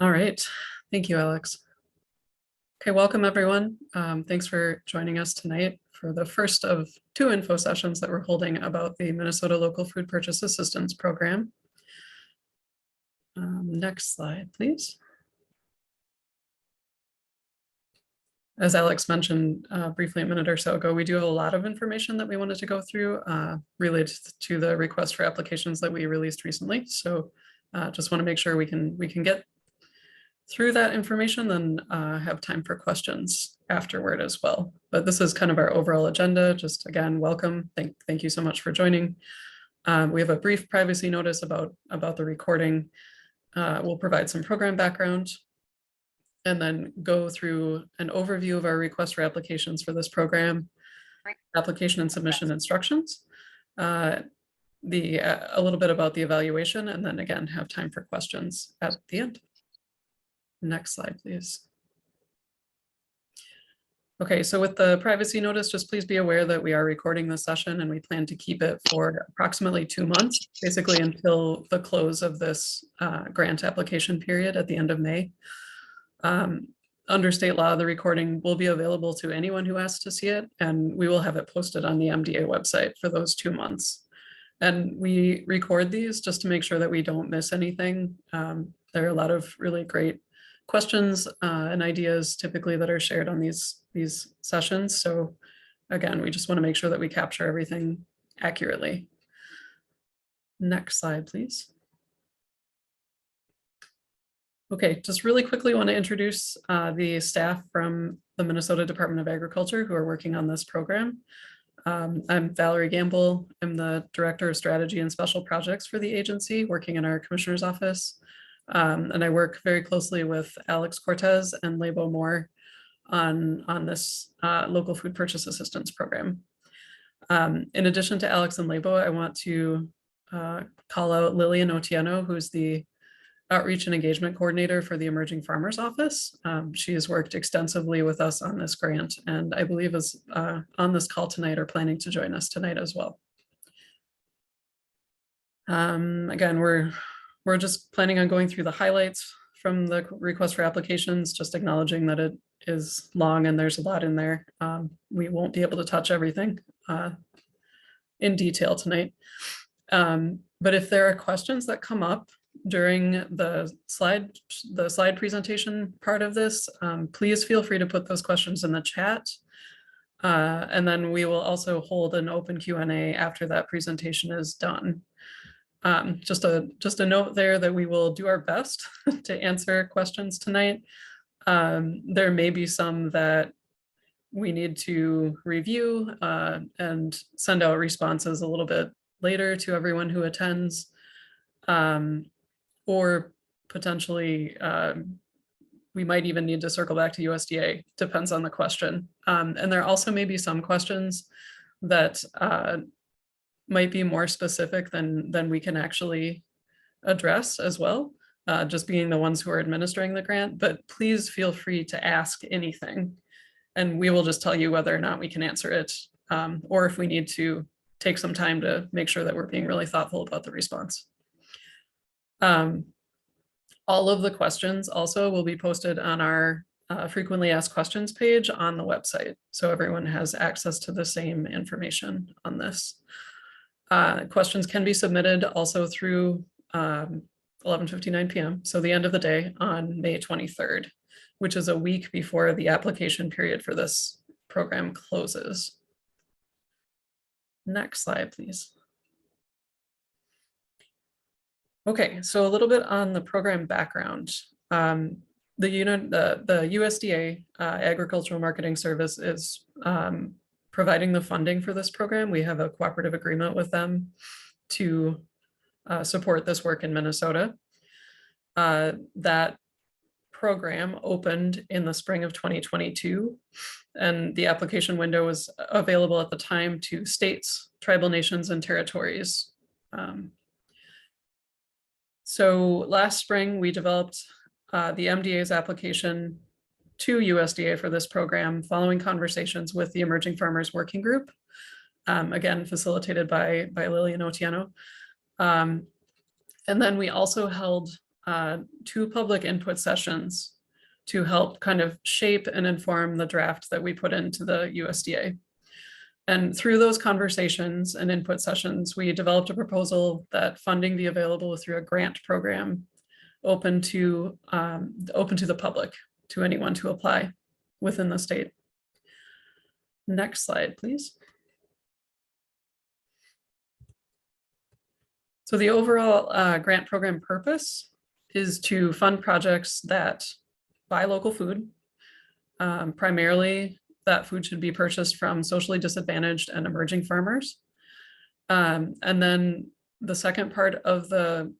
All right. Thank you, Alex. Okay, welcome everyone. Thanks for joining us tonight for the first of two info sessions that we're holding about the Minnesota Local Food Purchase Assistance Program. Next slide, please. As Alex mentioned briefly a minute or so ago, we do have a lot of information that we wanted to go through related to the request for applications that we released recently. So just want to make sure we can get through that information, then have time for questions afterward as well. But this is kind of our overall agenda. Just again, welcome. Thank you so much for joining. We have a brief privacy notice about the recording. We'll provide some program background and then go through an overview of our request for applications for this program, application and submission instructions, a little bit about the evaluation, and then again, have time for questions at the end. Next slide, please. Okay, so with the privacy notice, just please be aware that we are recording this session and we plan to keep it for approximately 2 months, basically until the close of this grant application period at the end of May. Under state law, the recording will be available to anyone who asks to see it, and we will have it posted on the MDA website for those 2 months. And we record these just to make sure that we don't miss anything. There are a lot of really great questions and ideas typically that are shared on these sessions. So again, we just want to make sure that we capture everything accurately. Next slide, please. Okay, just really quickly want to introduce the staff from the Minnesota Department of Agriculture who are working on this program. I'm Valerie Gamble. I'm the Director of Strategy and Special Projects for the agency, working in our Commissioner's office. And I work very closely with Alex Cortez and Lebo Moore on this local food purchase assistance program. In addition to Alex and Lebo, I want to call out Lillian Otieno, who's the Outreach and Engagement Coordinator for the Emerging Farmers Office. She has worked extensively with us on this grant, and I believe is on this call tonight or planning to join us tonight as well. Again, we're just planning on going through the highlights from the request for applications, just acknowledging that it is long and there's a lot in there. We won't be able to touch everything in detail tonight. But if there are questions that come up during the slide presentation part of this, please feel free to put those questions in the chat. And then we will also hold an open Q&A after that presentation is done. Just a note there that we will do our best to answer questions tonight. There may be some that we need to review and send out responses a little bit later to everyone who attends, or potentially we might even need to circle back to USDA, depends on the question. And there also may be some questions that might be more specific than we can actually address as well, just being the ones who are administering the grant. But please feel free to ask anything, and we will just tell you whether or not we can answer it, or if we need to take some time to make sure that we're being really thoughtful about the response. All of the questions also will be posted on our frequently asked questions page on the website, so everyone has access to the same information on this. Questions can be submitted also through 11:59 p.m., so the end of the day on May 23rd, which is a week before the application period for this program closes. Next slide, please. Okay, so a little bit on the program background. The USDA Agricultural Marketing Service is providing the funding for this program. We have a cooperative agreement with them to support this work in Minnesota. That program opened in the spring of 2022, and the application window was available at the time to states, tribal nations, and territories. So last spring, we developed the MDA's application to USDA for this program following conversations with the Emerging Farmers Working Group, again, facilitated by Lillian Otieno. And then we also held 2 public input sessions to help kind of shape and inform the draft that we put into the USDA. And through those conversations and input sessions, we developed a proposal that funding be available through a grant program open to the public, to anyone to apply within the state. Next slide, please. So the overall grant program purpose is to fund projects that buy local food. Primarily, that food should be purchased from socially disadvantaged and emerging farmers. And then the second part of the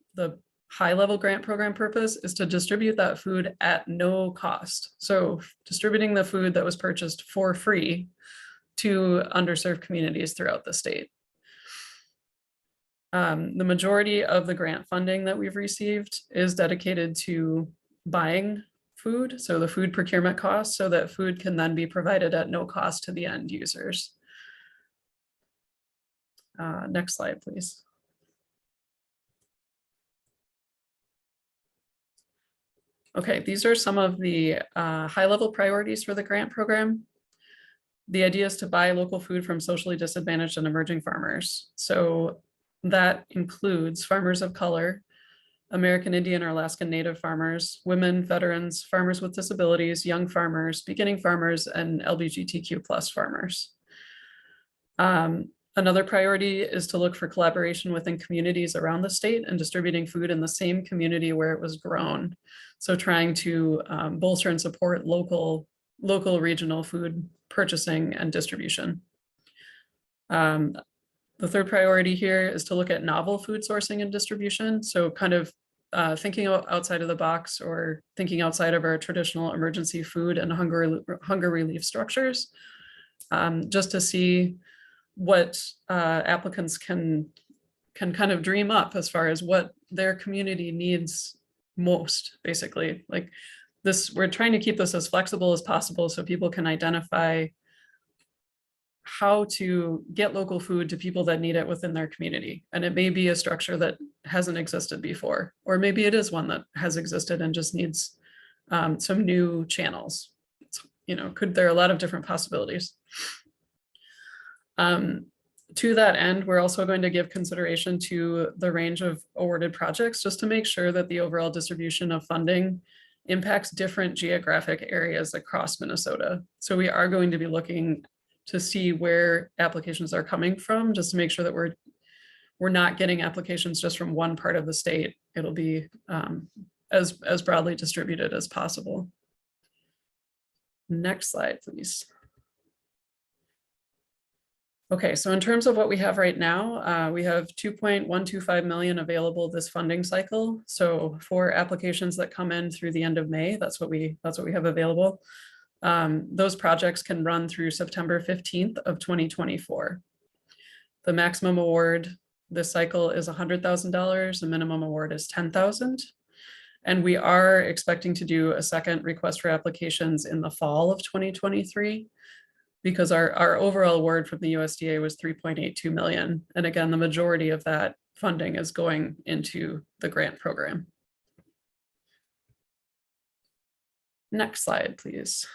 high-level grant program purpose is to distribute that food at no cost. So distributing the food that was purchased for free to underserved communities throughout the state. The majority of the grant funding that we've received is dedicated to buying food, so the food procurement costs, so that food can then be provided at no cost to the end users. Next slide, please. Okay, these are some of the high-level priorities for the grant program. The idea is to buy local food from socially disadvantaged and emerging farmers. So that includes farmers of color, American Indian or Alaskan Native farmers, women, veterans, farmers with disabilities, young farmers, beginning farmers, and LGBTQ+ farmers. Another priority is to look for collaboration within communities around the state and distributing food in the same community where it was grown. So trying to bolster and support local regional food purchasing and distribution. The third priority here is to look at novel food sourcing and distribution. So kind of thinking outside of the box or thinking outside of our traditional emergency food and hunger relief structures, just to see what applicants can kind of dream up as far as what their community needs most, basically. Like this, we're trying to keep this as flexible as possible so people can identify how to get local food to people that need it within their community. And it may be a structure that hasn't existed before, or maybe it is one that has existed and just needs some new channels. You know, there are a lot of different possibilities. To that end, we're also going to give consideration to the range of awarded projects just to make sure that the overall distribution of funding impacts different geographic areas across Minnesota. So we are going to be looking to see where applications are coming from, just to make sure that we're not getting applications just from one part of the state. It'll be as broadly distributed as possible. Next slide, please. Okay, so in terms of what we have right now, we have 2.125 million available this funding cycle. So for applications that come in through the end of May, that's what we have available. Those projects can run through September 15th of 2024. The maximum award this cycle is $100,000. The minimum award is $10,000. And we are expecting to do a second request for applications in the fall of 2023. Because our overall award from the USDA was 3.82 million. And again, the majority of that funding is going into the grant program. Next slide, please.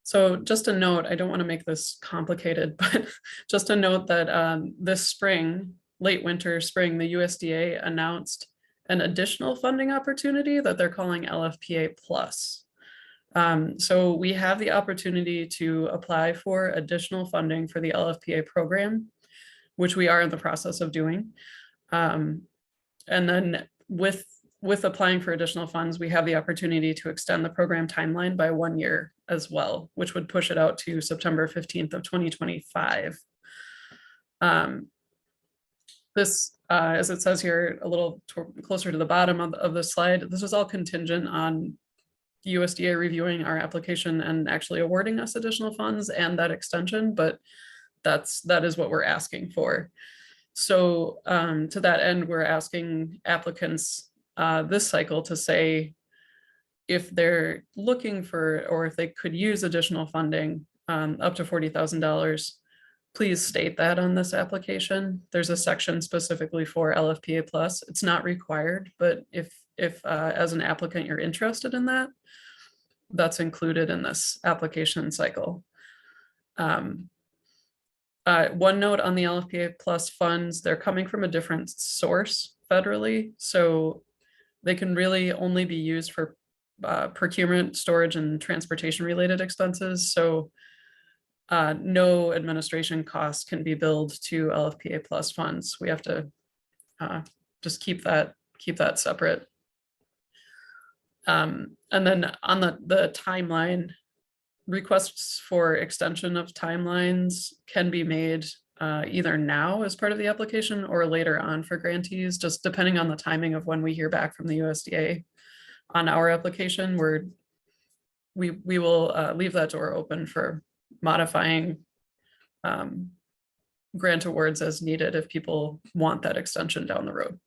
So just a note, I don't want to make this complicated, but just a note that this spring, late winter, spring, the USDA announced an additional funding opportunity that they're calling LFPA Plus. So we have the opportunity to apply for additional funding for the LFPA program, which we are in the process of doing. And then with applying for additional funds, we have the opportunity to extend the program timeline by 1 year as well, which would push it out to September 15th of 2025. This, as it says here, a little closer to the bottom of the slide, this is all contingent on USDA reviewing our application and actually awarding us additional funds and that extension, but that is what we're asking for. So to that end, we're asking applicants this cycle to say if they're looking for, or if they could use additional funding up to $40,000, please state that on this application. There's a section specifically for LFPA plus. It's not required, but if as an applicant you're interested in that, that's included in this application cycle. One note on the LFPA plus funds, they're coming from a different source federally, so they can really only be used for procurement, storage, and transportation related expenses. So no administration costs can be billed to LFPA plus funds. We have to just keep that separate. And then on the timeline, requests for extension of timelines can be made either now as part of the application or later on for grantees, just depending on the timing of when we hear back from the USDA on our application. We will leave that door open for modifying grant awards as needed if people want that extension down the road.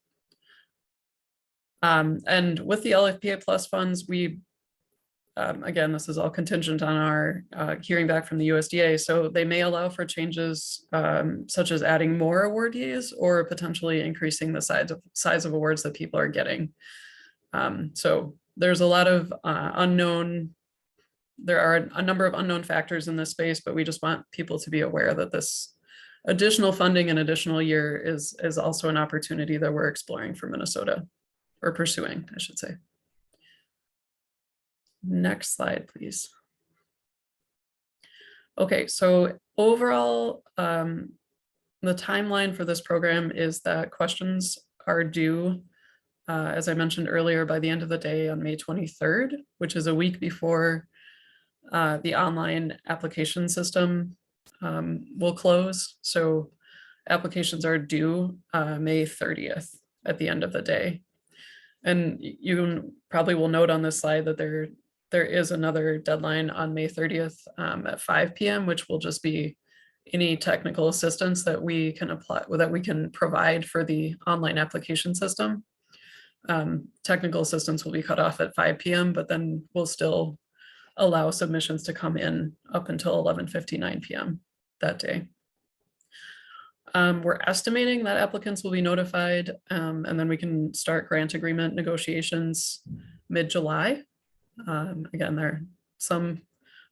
And with the LFPA plus funds, we again, this is all contingent on our hearing back from the USDA. So they may allow for changes such as adding more awardees or potentially increasing the size of awards that people are getting. So there's a lot of there are a number of unknown factors in this space, but we just want people to be aware that this additional funding and additional year is also an opportunity that we're exploring for Minnesota, or pursuing, I should say. Next slide, please. Okay, so overall, the timeline for this program is that questions are due, as I mentioned earlier, by the end of the day on May 23rd, which is a week before the online application system will close. So applications are due May 30th at the end of the day. And you probably will note on this slide that there is another deadline on May 30th at 5 p.m., which will just be any technical assistance that we can apply, that we can provide for the online application system. Technical assistance will be cut off at 5 p.m., but then we'll still allow submissions to come in up until 11:59 p.m. that day. We're estimating that applicants will be notified, and then we can start grant agreement negotiations mid-July. Again, there are some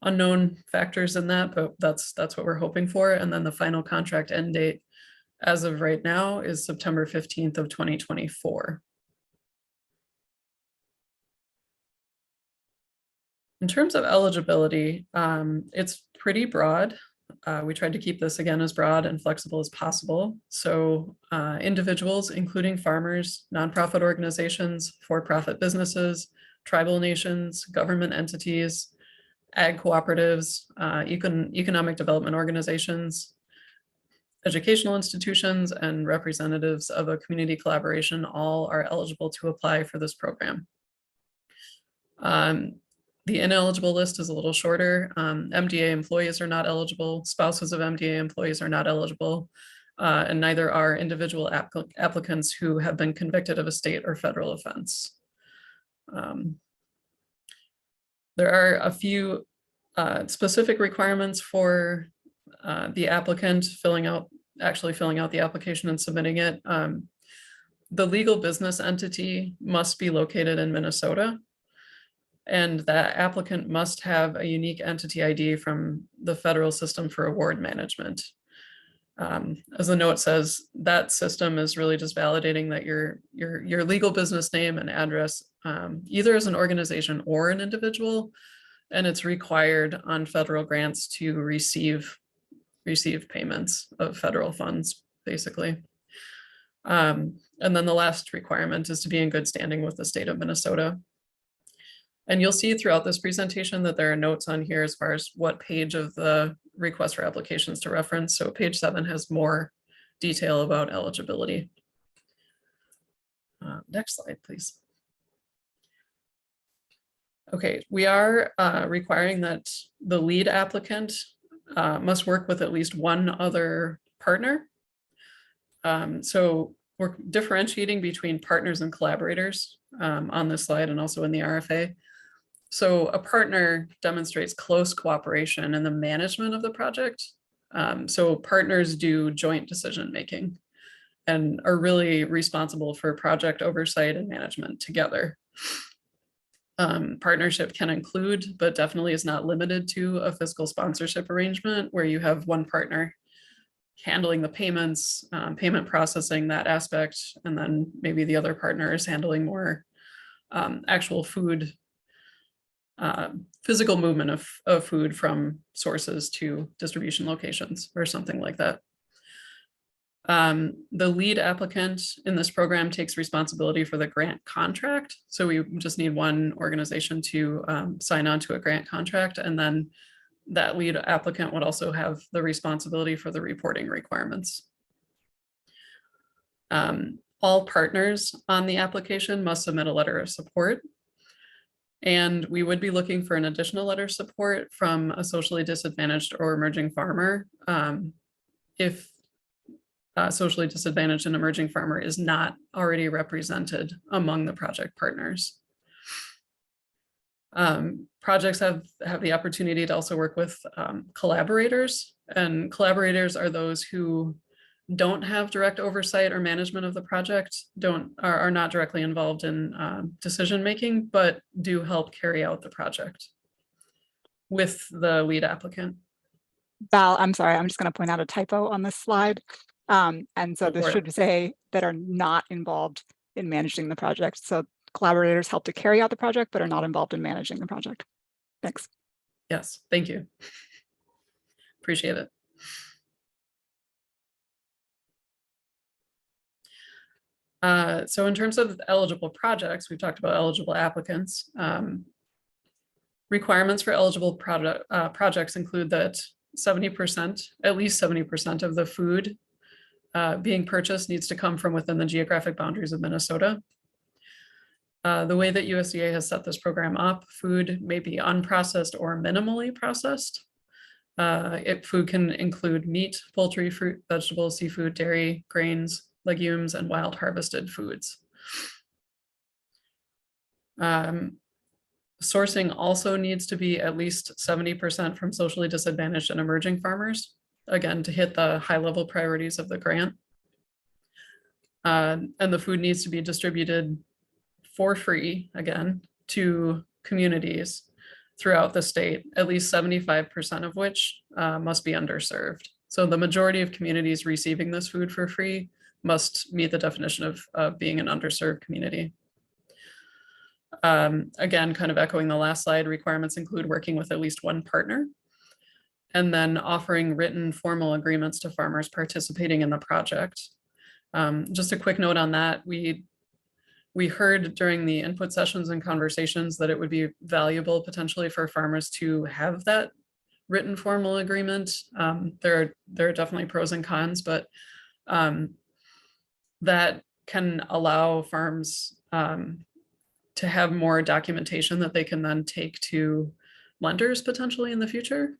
unknown factors in that, but that's what we're hoping for. And then the final contract end date as of right now is September 15th of 2024. In terms of eligibility, it's pretty broad. We tried to keep this again as broad and flexible as possible. So individuals, including farmers, nonprofit organizations, for-profit businesses, tribal nations, government entities, ag cooperatives, economic development organizations, educational institutions, and representatives of a community collaboration all are eligible to apply for this program. The ineligible list is a little shorter. MDA employees are not eligible. Spouses of MDA employees are not eligible. And neither are individual applicants who have been convicted of a state or federal offense. There are a few specific requirements for the applicant actually filling out the application and submitting it. The legal business entity must be located in Minnesota, and that applicant must have a unique entity ID from the federal system for award management. As the note says, that system is really just validating that your legal business name and address, either as an organization or an individual, and it's required on federal grants to receive payments of federal funds, basically. And then the last requirement is to be in good standing with the state of Minnesota. And you'll see throughout this presentation that there are notes on here as far as what page of the request for applications to reference. So page 7 has more detail about eligibility. Next slide, please. Okay, we are requiring that the lead applicant must work with at least one other partner. So we're differentiating between partners and collaborators on this slide and also in the RFA. So a partner demonstrates close cooperation in the management of the project, So partners do joint decision-making and are really responsible for project oversight and management together. Partnership can include, but definitely is not limited to, a fiscal sponsorship arrangement where you have one partner handling the payments, payment processing, that aspect, and then maybe the other partner is handling more actual food, physical movement of food from sources to distribution locations or something like that. The lead applicant in this program takes responsibility for the grant contract. So we just need one organization to sign on to a grant contract, and then that lead applicant would also have the responsibility for the reporting requirements. All partners on the application must submit a letter of support. And we would be looking for an additional letter of support from a socially disadvantaged or emerging farmer if socially disadvantaged and emerging farmer is not already represented among the project partners. Projects have the opportunity to also work with collaborators, and collaborators are those who don't have direct oversight or management of the project, are not directly involved in decision-making, but do help carry out the project with the lead applicant. Val, I'm sorry, I'm just going to point out a typo on this slide. And so this should say that are not involved in managing the project. So collaborators help to carry out the project, but are not involved in managing the project. Thanks. Yes, thank you. Appreciate it. So in terms of eligible projects, we've talked about eligible applicants. Requirements for eligible projects include that 70%, at least 70% of the food being purchased needs to come from within the geographic boundaries of Minnesota. The way that USDA has set this program up, food may be unprocessed or minimally processed. Food can include meat, poultry, fruit, vegetables, seafood, dairy, grains, legumes, and wild harvested foods. Sourcing also needs to be at least 70% from socially disadvantaged and emerging farmers, again, to hit the high level priorities of the grant. And the food needs to be distributed for free, again, to communities throughout the state, at least 75% of which must be underserved. So the majority of communities receiving this food for free must meet the definition of being an underserved community. Again, kind of echoing the last slide, requirements include working with at least one partner and then offering written formal agreements to farmers participating in the project. Just a quick note on that, we heard during the input sessions and conversations that it would be valuable potentially for farmers to have that written formal agreement. There are definitely pros and cons, but that can allow farms to have more documentation that they can then take to lenders potentially in the future,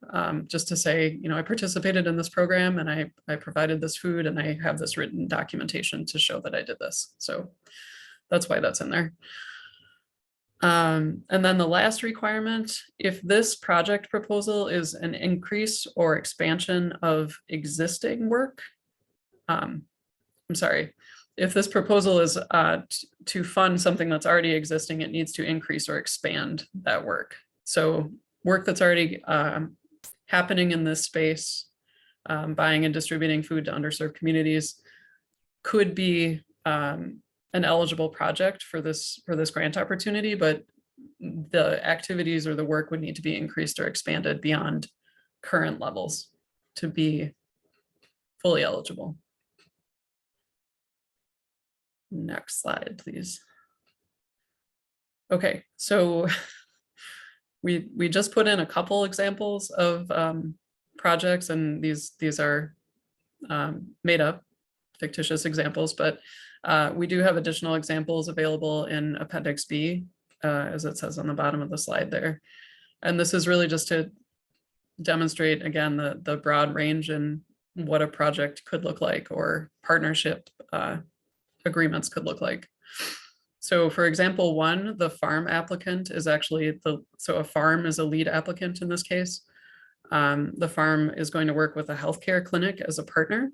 just to say, I participated in this program and I provided this food and I have this written documentation to show that I did this. So that's why that's in there. And then the last requirement, if this project proposal is an increase or expansion of existing work, if this proposal is to fund something that's already existing, it needs to increase or expand that work. So work that's already happening in this space, buying and distributing food to underserved communities, could be an eligible project for this grant opportunity, but the activities or the work would need to be increased or expanded beyond current levels to be fully eligible. Next slide, please. Okay, so we just put in a couple examples of projects, and these are made up, fictitious examples, but we do have additional examples available in Appendix B, as it says on the bottom of the slide there. And this is really just to demonstrate, again, the broad range in what a project could look like or partnership agreements could look like. So for example, the farm applicant is actually so a farm is a lead applicant in this case. The farm is going to work with a healthcare clinic as a partner.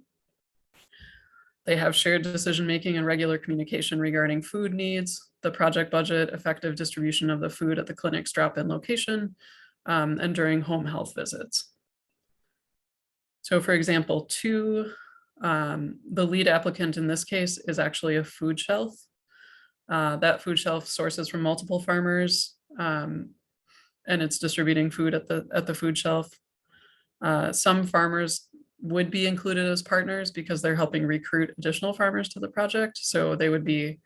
They have shared decision-making and regular communication regarding food needs, the project budget, effective distribution of the food at the clinic's drop-in location, and during home health visits. So for example, the lead applicant in this case is actually a food shelf. That food shelf sources from multiple farmers, and it's distributing food at the food shelf. Some farmers would be included as partners because they're helping recruit additional farmers to the project. So they would be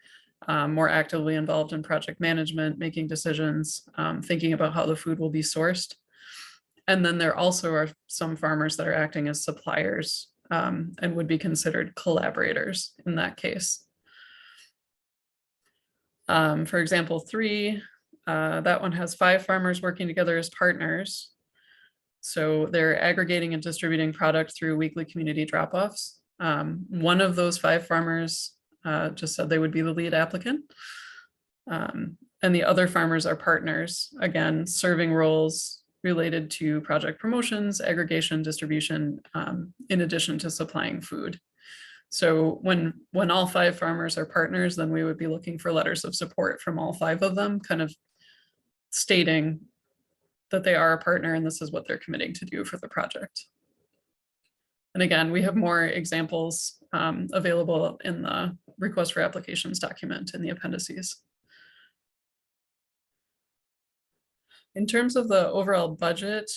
more actively involved in project management, making decisions, thinking about how the food will be sourced. And then there also are some farmers that are acting as suppliers and would be considered collaborators in that case. For example, 3, that one has 5 farmers working together as partners. So they're aggregating and distributing product through weekly community drop-offs. One of those 5 farmers just said they would be the lead applicant. And the other farmers are partners, again, serving roles related to project promotions, aggregation, distribution, in addition to supplying food. So when all 5 farmers are partners, then we would be looking for letters of support from all 5 of them, kind of stating that they are a partner and this is what they're committing to do for the project. And again, we have more examples available in the request for applications document in the appendices. In terms of the overall budget,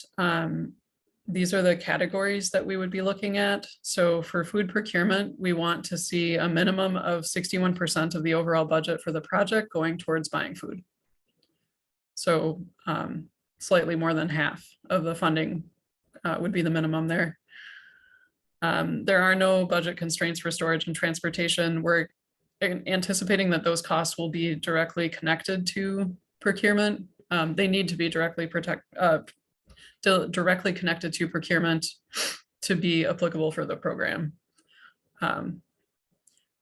these are the categories that we would be looking at. So for food procurement, we want to see a minimum of 61% of the overall budget for the project going towards buying food. So slightly more than half of the funding would be the minimum there. There are no budget constraints for storage and transportation. We're anticipating that those costs will be directly connected to procurement. They need to be directly connected to procurement to be applicable for the program.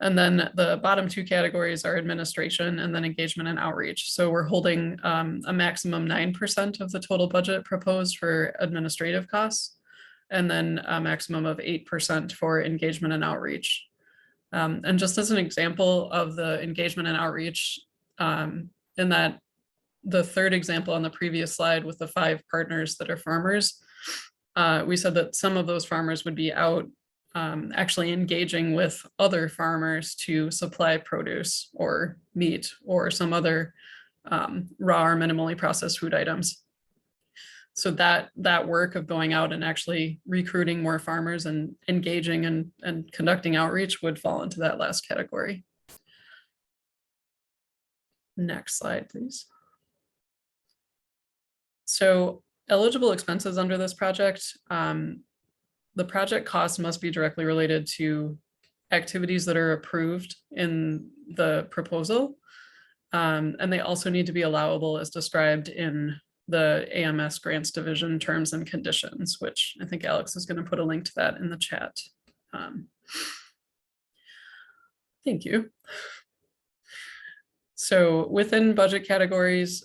And then the bottom 2 categories are administration and then engagement and outreach. So we're holding a maximum 9% of the total budget proposed for administrative costs, and then a maximum of 8% for engagement and outreach. And just as an example of the engagement and outreach, in that the 3rd example on the previous slide with the 5 partners that are farmers, we said that some of those farmers would be out actually engaging with other farmers to supply produce or meat or some other raw or minimally processed food items. So that work of going out and actually recruiting more farmers and engaging and conducting outreach would fall into that last category. Next slide, please. So eligible expenses under this project, the project costs must be directly related to activities that are approved in the proposal. And they also need to be allowable as described in the AMS grants division terms and conditions, which I think Alex is going to put a link to that in the chat. Thank you. So within budget categories,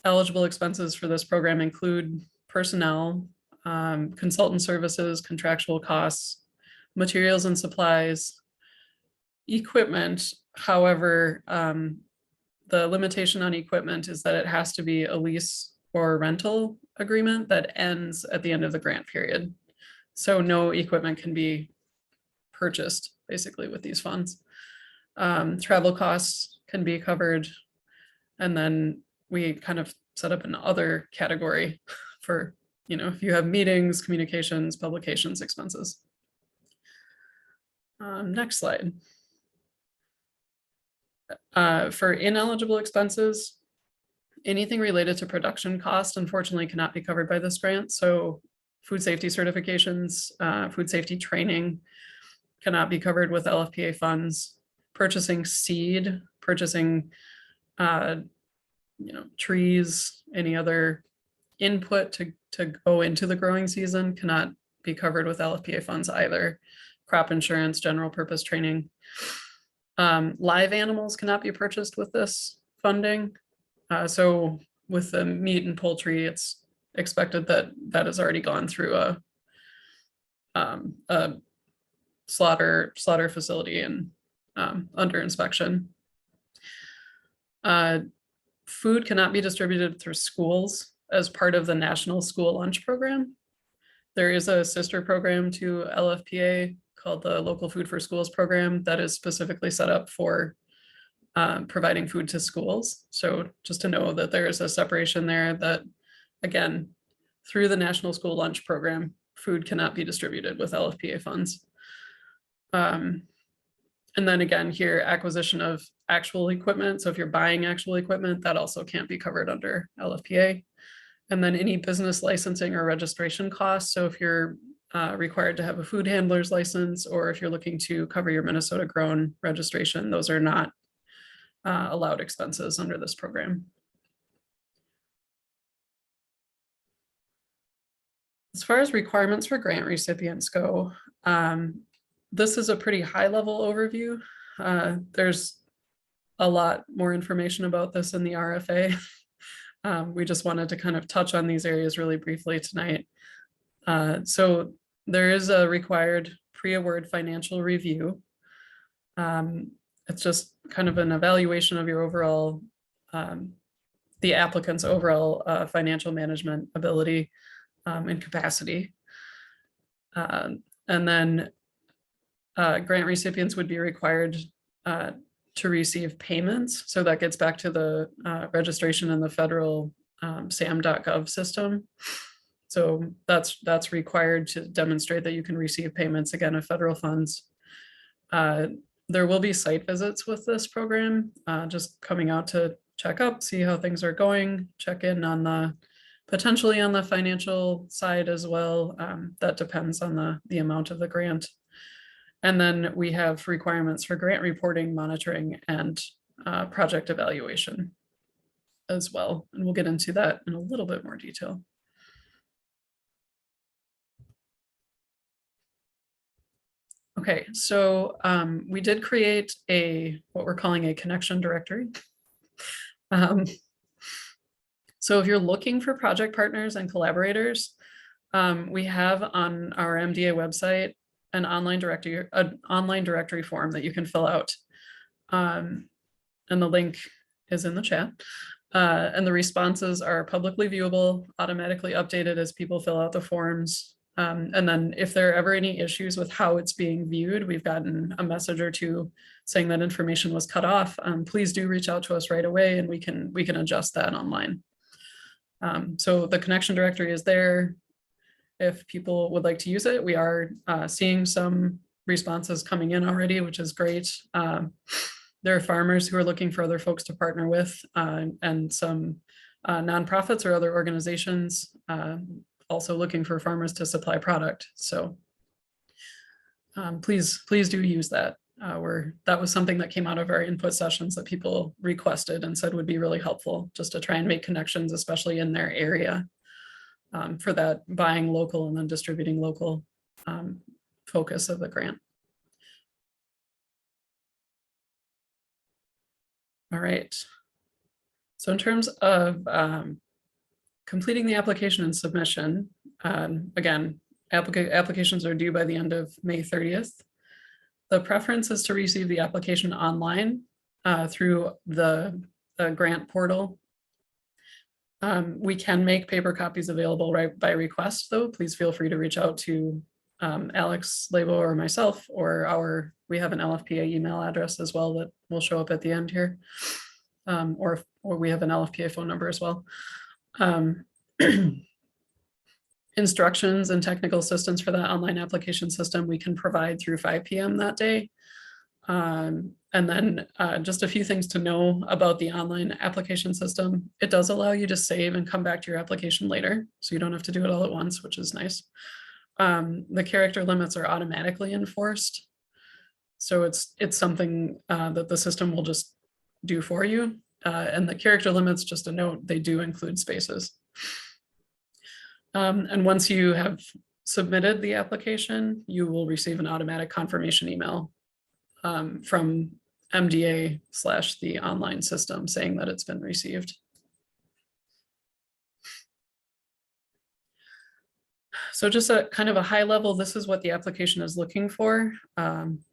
eligible expenses for this program include personnel, consultant services, contractual costs, materials and supplies, equipment. However, the limitation on equipment is that it has to be a lease or rental agreement that ends at the end of the grant period. So no equipment can be purchased basically with these funds. Travel costs can be covered. And then we kind of set up an other category for, if you have meetings, communications, publications, expenses. Next slide. For ineligible expenses, anything related to production cost unfortunately cannot be covered by this grant. So food safety certifications, food safety training cannot be covered with LFPA funds. Purchasing seed, purchasing trees, any other input to go into the growing season cannot be covered with LFPA funds either. Crop insurance, general purpose training. Live animals cannot be purchased with this funding. So with the meat and poultry, it's expected that that has already gone through a slaughter facility and under inspection. Food cannot be distributed through schools as part of the National School Lunch Program. There is a sister program to LFPA called the Local Food for Schools program that is specifically set up for providing food to schools. So just to know that there is a separation there, that again, through the National School Lunch Program, food cannot be distributed with LFPA funds. And then again here, acquisition of actual equipment. So if you're buying actual equipment, that also can't be covered under LFPA. And then any business licensing or registration costs. So if you're required to have a food handler's license, or if you're looking to cover your Minnesota grown registration, those are not allowed expenses under this program. As far as requirements for grant recipients go, this is a pretty high level overview. There's a lot more information about this in the RFA. We just wanted to kind of touch on these areas really briefly tonight. So there is a required pre-award financial review. It's just kind of an evaluation of your overall, the applicant's overall financial management ability and capacity. And then grant recipients would be required to receive payments. So that gets back to the registration in the federal SAM.gov system. So that's required to demonstrate that you can receive payments, again, of federal funds. There will be site visits with this program, just coming out to check up, see how things are going, check in on the, potentially on the financial side as well. That depends on the amount of the grant. And then we have requirements for grant reporting, monitoring, and project evaluation as well. And we'll get into that in a little bit more detail. Okay, so we did create what we're calling a connection directory. So if you're looking for project partners and collaborators, we have on our MDA website an online directory form that you can fill out. And the link is in the chat. And the responses are publicly viewable, automatically updated as people fill out the forms. And then if there are ever any issues with how it's being viewed, we've gotten a message or two saying that information was cut off. Please do reach out to us right away and we can adjust that online. So the connection directory is there. If people would like to use it, we are seeing some responses coming in already, which is great. There are farmers who are looking for other folks to partner with, and some nonprofits or other organizations also looking for farmers to supply product. So please do use that. That was something that came out of our input sessions that people requested and said would be really helpful, just to try and make connections, especially in their area, for that buying local and then distributing local focus of the grant. All right. So in terms of completing the application and submission, again, applications are due by the end of May 30th. The preference is to receive the application online through the grant portal. We can make paper copies available right by request, though. Please feel free to reach out to Alex Labo or myself, or we have an LFPA email address as well that will show up at the end here, or we have an LFPA phone number as well. Instructions and technical assistance for that online application system we can provide through 5 p.m. that day. And then just a few things to know about the online application system. It does allow you to save and come back to your application later, so you don't have to do it all at once, which is nice. The character limits are automatically enforced. So it's something that the system will just do for you. And the character limits, just a note, they do include spaces. And once you have submitted the application, you will receive an automatic confirmation email from MDA/the online system saying that it's been received. So just a kind of a high level, this is what the application is looking for.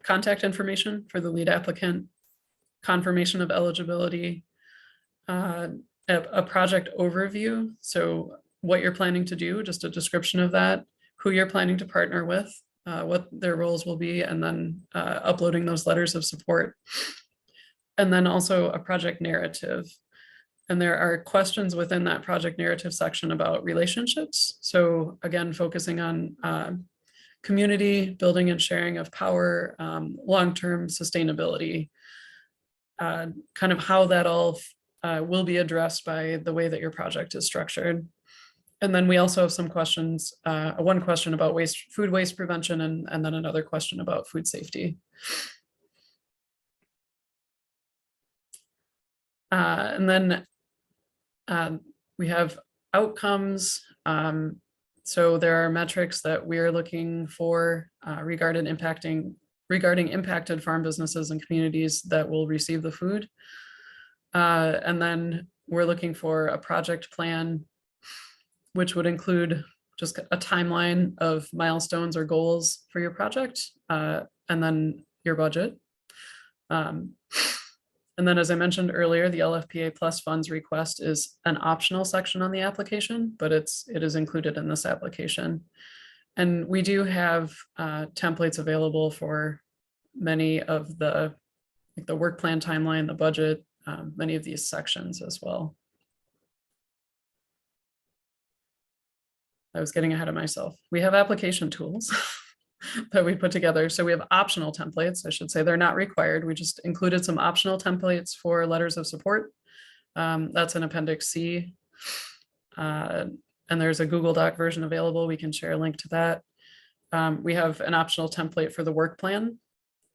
Contact information for the lead applicant, confirmation of eligibility, a project overview. So what you're planning to do, just a description of that, who you're planning to partner with, what their roles will be, and then uploading those letters of support. And then also a project narrative. And there are questions within that project narrative section about relationships. So again, focusing on community, building and sharing of power, long-term sustainability, kind of how that all will be addressed by the way that your project is structured. And then we also have some questions, one question about food waste prevention, and then another question about food safety. And then we have outcomes. So there are metrics that we are looking for regarding impacted farm businesses and communities that will receive the food. And then we're looking for a project plan, which would include just a timeline of milestones or goals for your project, and then your budget. And then, as I mentioned earlier, the LFPA plus funds request is an optional section on the application, but it is included in this application. And we do have templates available for many of the work plan timeline, the budget, many of these sections as well. I was getting ahead of myself. We have application tools that we put together. So we have optional templates, I should say. They're not required. We just included some optional templates for letters of support. That's in Appendix C. And there's a Google Doc version available. We can share a link to that. We have an optional template for the work plan.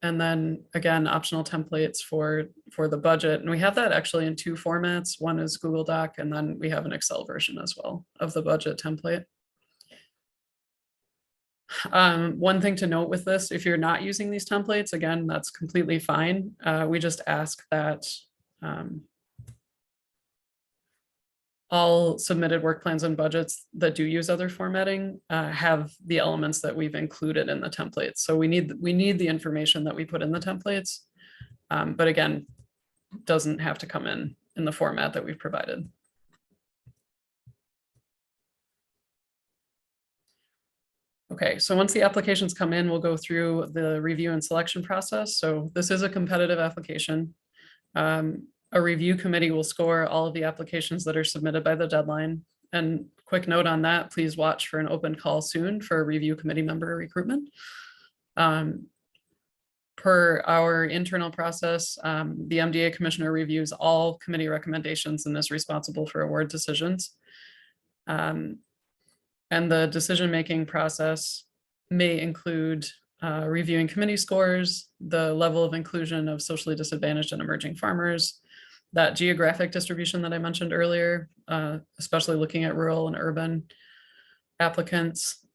And then again, optional templates for the budget. And we have that actually in two formats. One is Google Doc, and then we have an Excel version as well of the budget template. One thing to note with this, if you're not using these templates, again, that's completely fine. We just ask that all submitted work plans and budgets that do use other formatting have the elements that we've included in the templates. So we need the information that we put in the templates, but again, doesn't have to come in the format that we've provided. Okay, so once the applications come in, we'll go through the review and selection process. So this is a competitive application. A review committee will score all of the applications that are submitted by the deadline. And quick note on that, please watch for an open call soon for a review committee member recruitment. Per our internal process, the MDA commissioner reviews all committee recommendations and is responsible for award decisions. And the decision-making process may include reviewing committee scores, the level of inclusion of socially disadvantaged and emerging farmers, that geographic distribution that I mentioned earlier, especially looking at rural and urban applicants,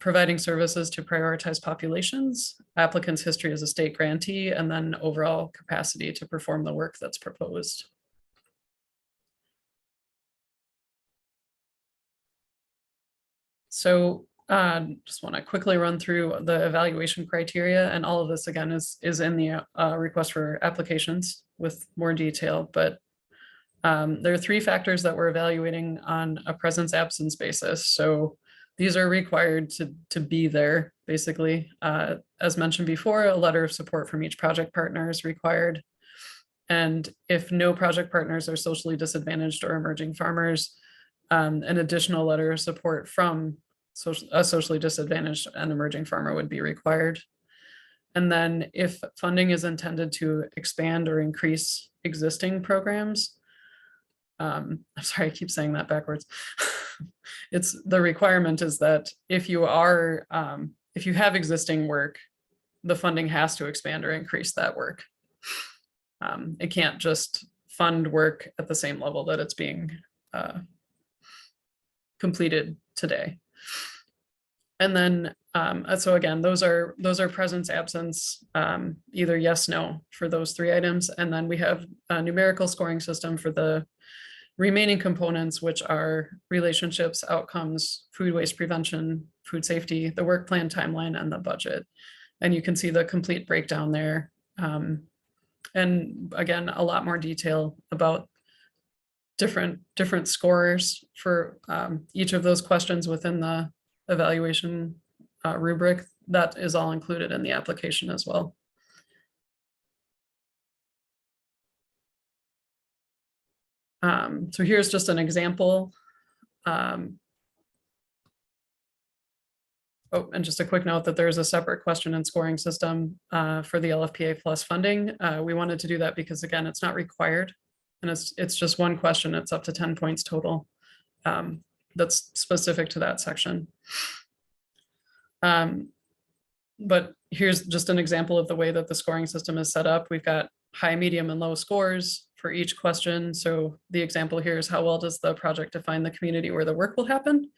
providing services to prioritized populations, applicants' history as a state grantee, and then overall capacity to perform the work that's proposed. So just want to quickly run through the evaluation criteria, and all of this again is in the request for applications with more detail, but there are 3 factors that we're evaluating on a presence absence basis. So these are required to be there, basically. As mentioned before, a letter of support from each project partner is required. And if no project partners are socially disadvantaged or emerging farmers, an additional letter of support from a socially disadvantaged and emerging farmer would be required. And then if funding is intended to expand or increase existing programs, I'm sorry, I keep saying that backwards. It's the requirement is that if you have existing work, the funding has to expand or increase that work. It can't just fund work at the same level that it's being completed today. And then, so again, those are presence, absence, either yes, no for those 3 items. And then we have a numerical scoring system for the remaining components, which are relationships, outcomes, food waste prevention, food safety, the work plan timeline, and the budget. And you can see the complete breakdown there. And again, a lot more detail about different scores for each of those questions within the evaluation rubric. That is all included in the application as well. So here's just an example. Oh, and just a quick note that there's a separate question and scoring system for the LFPA plus funding. We wanted to do that because, again, it's not required, and it's just one question. It's up to 10 points total. That's specific to that section. But here's just an example of the way that the scoring system is set up. We've got high, medium, and low scores for each question. So the example here is how well does the project define the community where the work will happen?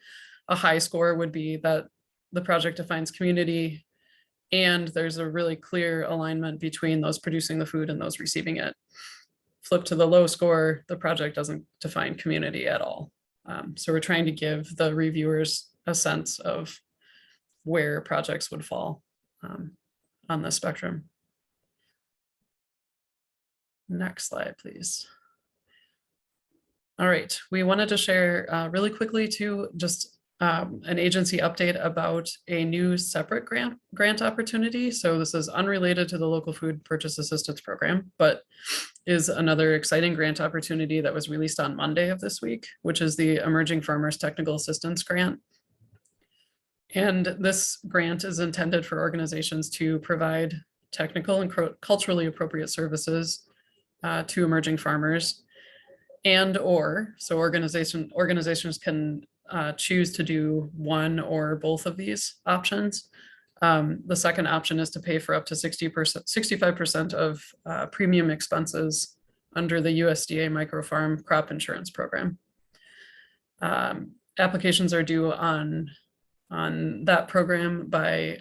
A high score would be that the project defines community and there's a really clear alignment between those producing the food and those receiving it. Flip to the low score, the project doesn't define community at all. So we're trying to give the reviewers a sense of where projects would fall on the spectrum. Next slide, please. All right, we wanted to share really quickly too, just an agency update about a new separate grant opportunity. So this is unrelated to the local food purchase assistance program, but is another exciting grant opportunity that was released on Monday of this week, which is the Emerging Farmers Technical Assistance Grant. And this grant is intended for organizations to provide technical and culturally appropriate services to emerging farmers, and or so organizations can choose to do one or both of these options. The second option is to pay for up to 65% of premium expenses under the USDA microfarm crop insurance program. Applications are due on that program by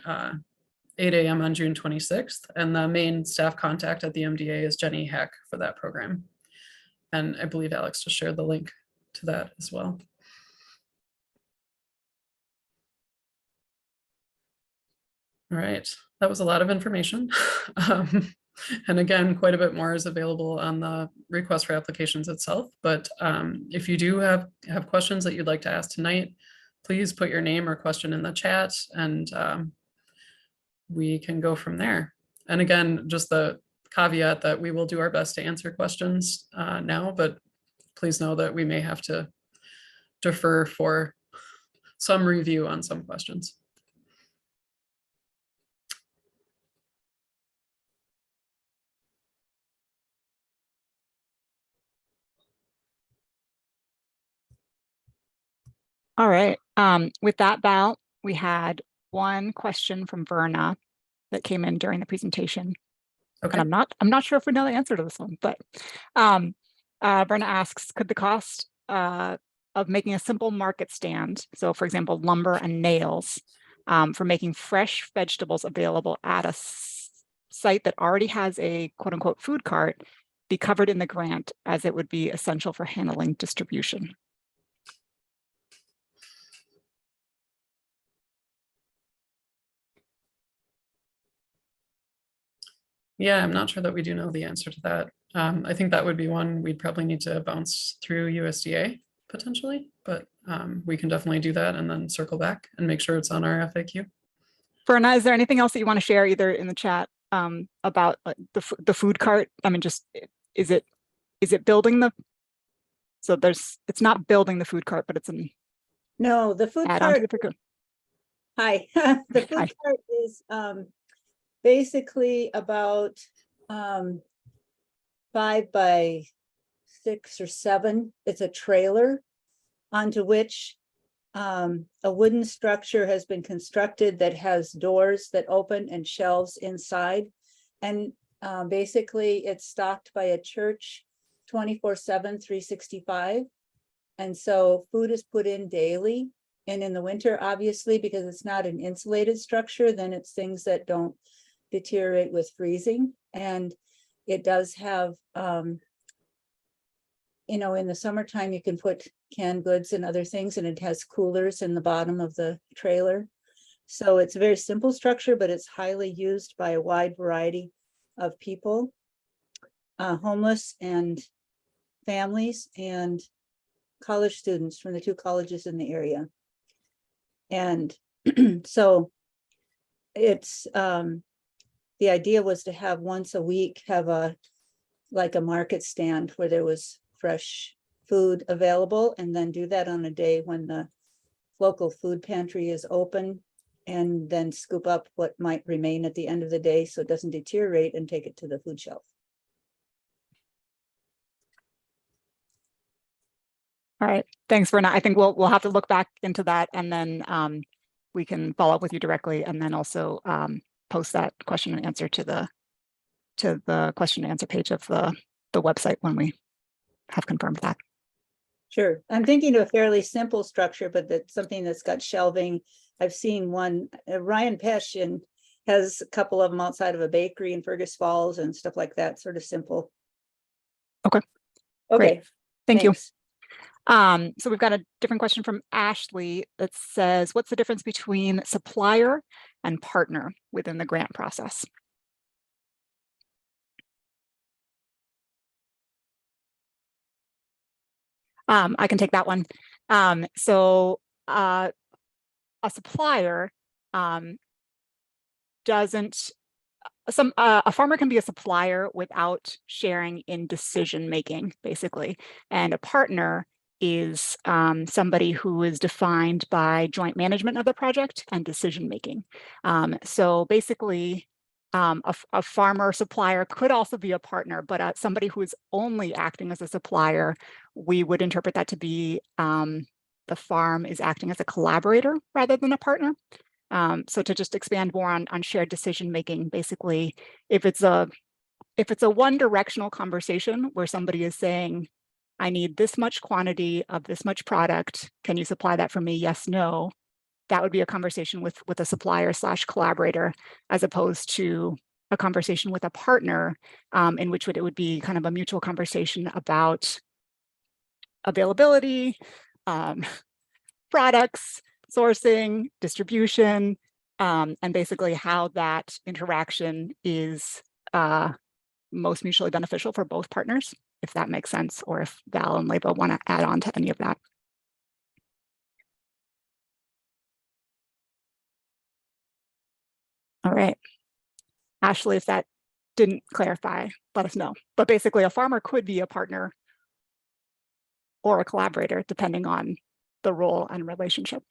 8 a.m. on June 26th. And the main staff contact at the MDA is Jenny Heck for that program. And I believe Alex just shared the link to that as well. All right, that was a lot of information. And again, quite a bit more is available on the request for applications itself. But if you do have questions that you'd like to ask tonight, please put your name or question in the chat and we can go from there. And again, just the caveat that we will do our best to answer questions now, but please know that we may have to defer for some review on some questions. All right. With that, Val, we had one question from Verna that came in during the presentation. Okay. And I'm not sure if we know the answer to this one, but Verna asks, could the cost of making a simple market stand, so for example, lumber and nails, for making fresh vegetables available at a site that already has a quote unquote food cart, be covered in the grant as it would be essential for handling distribution? Yeah, I'm not sure that we do know the answer to that. I think that would be one we'd probably need to bounce through USDA potentially, but we can definitely do that and then circle back and make sure it's on our FAQ. Verna, is there anything else that you want to share either in the chat about the food cart? I mean, just is it building the, so it's not building the food cart, but it's an no, the food cart. Hi, the food cart is basically about 5 by 6 or 7. It's a trailer onto which a wooden structure has been constructed that has doors that open and shelves inside. And basically it's stocked by a church 24/7, 365. And so food is put in daily. And in the winter, obviously, because it's not an insulated structure, then it's things that don't deteriorate with freezing. And it does have you know, in the summertime, you can put canned goods and other things, and it has coolers in the bottom of the trailer. So it's a very simple structure, but it's highly used by a wide variety of people, homeless and families and college students from the 2 colleges in the area. And so it's, the idea was to have once a week, have like a market stand where there was fresh food available, and then do that on a day when the local food pantry is open, and then scoop up what might remain at the end of the day so it doesn't deteriorate, and take it to the food shelf. All right, thanks, Verna. I think we'll have to look back into that, and then we can follow up with you directly, and then also post that question and answer to the question and answer page of the website when we have confirmed that. Sure. I'm thinking of a fairly simple structure, but that's something that's got shelving. I've seen one, Ryan Pesh, and has a couple of them outside of a bakery in Fergus Falls and stuff like that, sort of simple. Okay. Okay. Great. Thank you. Thanks. So we've got a different question from Ashley that says, what's the difference between supplier and partner within the grant process? I can take that one. So a supplier doesn't, a farmer can be a supplier without sharing in decision making, basically, and a partner is somebody who is defined by joint management of the project and decision making. So basically, a farmer supplier could also be a partner, but somebody who is only acting as a supplier, we would interpret that to be the farm is acting as a collaborator rather than a partner. So to just expand more on shared decision making, basically, if it's a one directional conversation where somebody is saying, I need this much quantity of this much product, can you supply that for me? Yes, no. That would be a conversation with a supplier / collaborator, as opposed to a conversation with a partner, in which it would be kind of a mutual conversation about availability, products, sourcing, distribution, and basically how that interaction is most mutually beneficial for both partners, if that makes sense, or if Val and Leba want to add on to any of that. All right. Ashley, if that didn't clarify, let us know. But basically, a farmer could be a partner or a collaborator, depending on the role and relationship.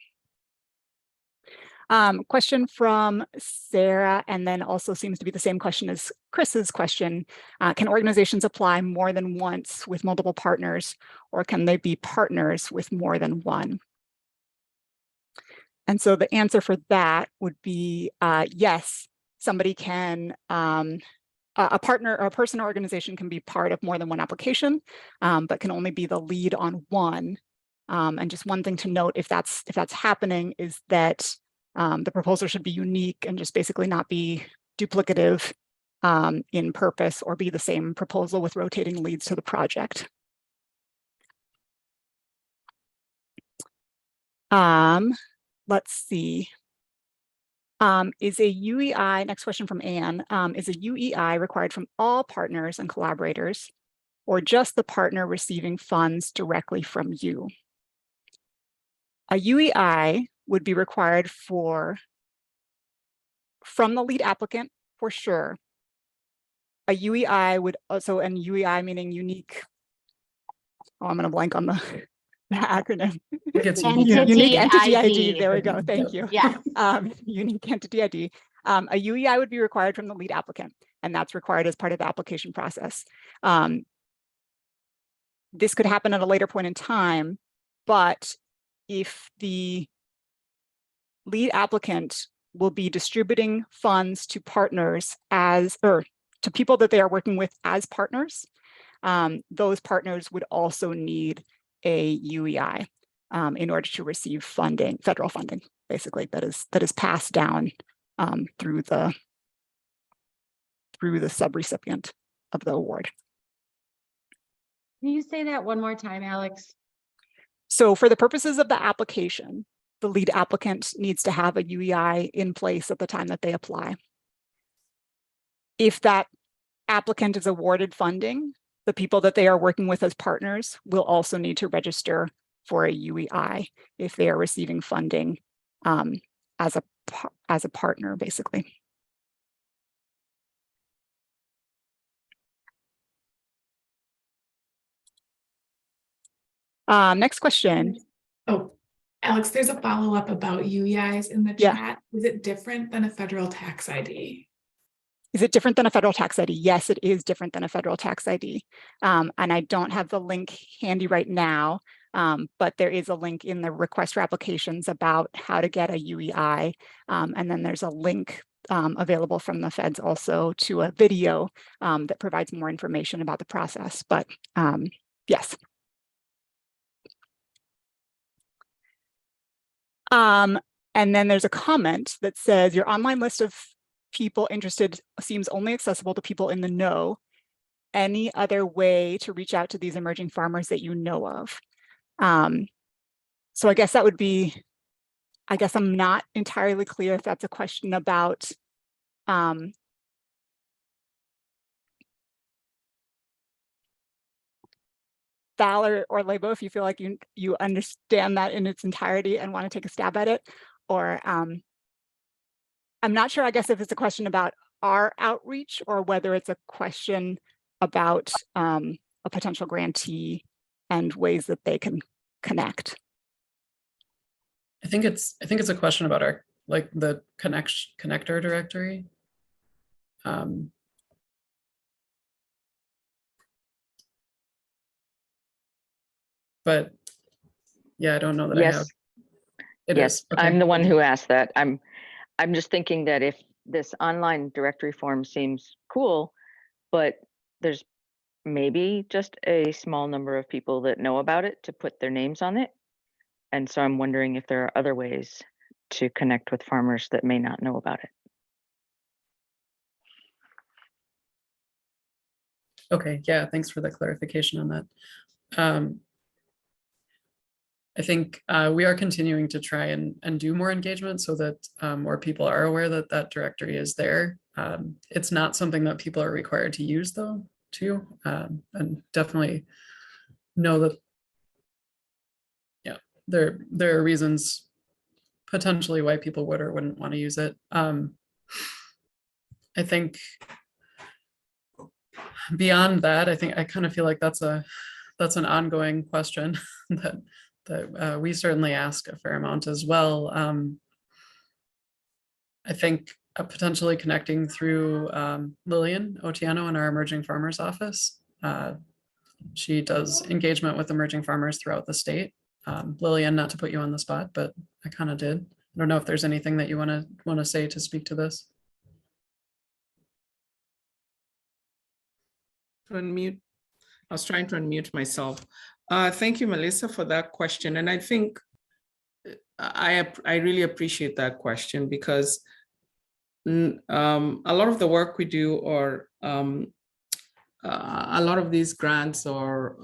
Question from Sarah, and then also seems to be the same question as Chris's question. Can organizations apply more than once with multiple partners, or can they be partners with more than one? And so the answer for that would be yes, somebody can, a partner or a person or organization can be part of more than one application, but can only be the lead on one. And just one thing to note, if that's happening, is that the proposal should be unique and just basically not be duplicative in purpose, or be the same proposal with rotating leads to the project. Let's see. Is a UEI, next question from Anne, is a UEI required from all partners and collaborators, or just the partner receiving funds directly from you? A UEI would be required from the lead applicant, for sure. A UEI would also, and UEI meaning unique, I'm going to blank on the acronym. Unique Entity ID. There we go. Thank you. Yeah. Unique Entity ID. A UEI would be required from the lead applicant, and that's required as part of the application process. This could happen at a later point in time, but if the lead applicant will be distributing funds to partners or to people that they are working with as partners, those partners would also need a UEI in order to receive funding, federal funding, basically, that is passed down through the subrecipient of the award. Can you say that one more time, Alex? So for the purposes of the application, the lead applicant needs to have a UEI in place at the time that they apply. If that applicant is awarded funding, the people that they are working with as partners will also need to register for a UEI if they are receiving funding as a partner, basically. Next question. Oh, Alex, there's a follow-up about UEIs in the Yeah. chat. Is it different than a federal tax ID? Is it different than a federal tax ID? Yes, it is different than a federal tax ID. And I don't have the link handy right now, but there is a link in the request for applications about how to get a UEI. And then there's a link available from the feds also to a video that provides more information about the process. But yes. And then there's a comment that says your online list of people interested seems only accessible to people in the know. Any other way to reach out to these emerging farmers that you know of? So I guess that would be, I guess I'm not entirely clear if that's a question about Val or Lebo, if you feel like you understand that in its entirety and want to take a stab at it, or I'm not sure, I guess, if it's a question about our outreach or whether it's a question about a potential grantee and ways that they can connect. I think it's a question about our, like, the connector directory. But yeah, I don't know that I have. Yes, Okay. I'm the one who asked that. I'm just thinking that if this online directory form seems cool, but there's maybe just a small number of people that know about it to put their names on it. And so I'm wondering if there are other ways to connect with farmers that may not know about it. Okay, yeah, thanks for the clarification on that. I think we are continuing to try and do more engagement so that more people are aware that that directory is there. It's not something that people are required to use, though, too, and definitely know that, yeah, there are reasons potentially why people would or wouldn't want to use it. I think beyond that, I kind of feel like that's an ongoing question that we certainly ask a fair amount as well. I think potentially connecting through Lillian Otieno in our Emerging Farmers Office. She does engagement with emerging farmers throughout the state. Lillian, not to put you on the spot, but I kind of did. I don't know if there's anything that you want to say to speak to this. To unmute. I was trying to unmute myself. Thank you, Melissa, for that question. And I think I really appreciate that question because a lot of the work we do, or a lot of these grants, or